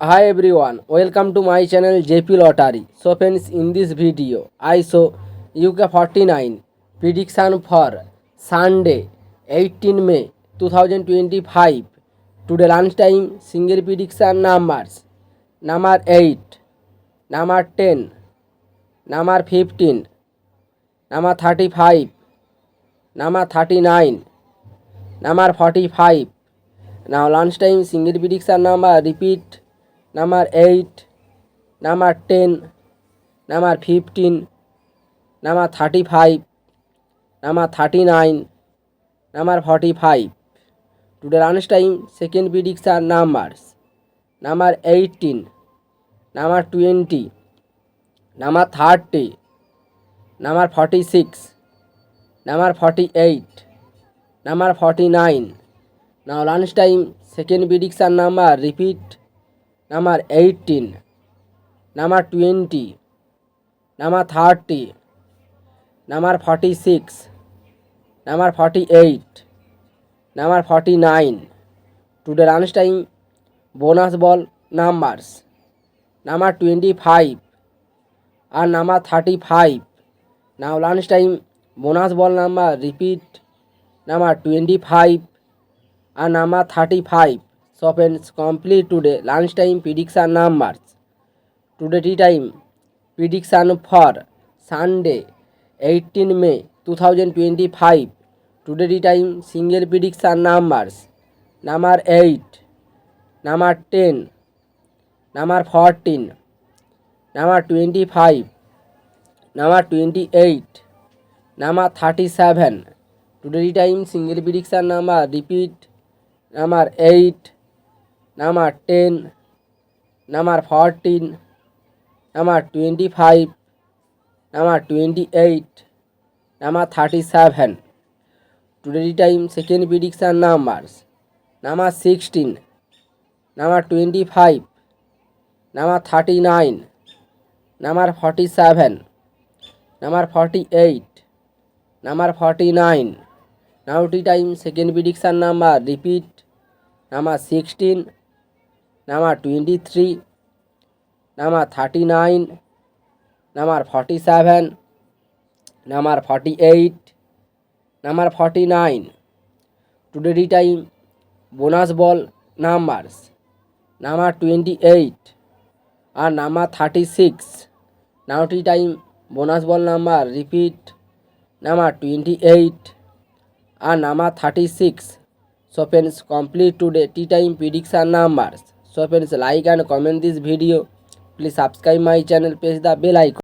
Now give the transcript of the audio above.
Hi everyone, welcome to my channel JP Lottery. So friends, in this video, I show UK49 prediction for Sunday 18 May 2025. Today lunchtime single prediction numbers number 8, number 10, number 15, number 35, number 39, number 45. Now lunchtime single prediction number repeat number 8, number 10, number 15, number 35, number 39, number 45. Today lunchtime second prediction numbers number 18, number 20, number 30, number 46, number 48, number 49. Now lunchtime second prediction number repeat number 18, number 20, number 30, number 46, number 48, number 49. Today lunchtime bonus ball numbers number 25 and number 35. Now lunchtime bonus ball number repeat number 25 and number 35. So friends, complete today lunchtime prediction numbers. Today tea time prediction for Sunday 18 May 2025. Today tea time single prediction numbers number 8, number 10, number 14, number 25, number 28, number 37. Today tea time single prediction number repeat number 8, number 10, number 14, number 25, number 28, number 37. Today time second prediction numbers number 16, number 25, number 39, number 47, number 48, number 49. Now tea time second prediction number repeat number 16, number 23, number 39, number 47, number 48, number 49. Today time bonus ball numbers number 28 and number 36. Now tea time bonus ball number repeat number 28 and number 36. So friends, complete today tea time prediction numbers. So friends, like and comment this video. Please subscribe my channel, press the bell icon.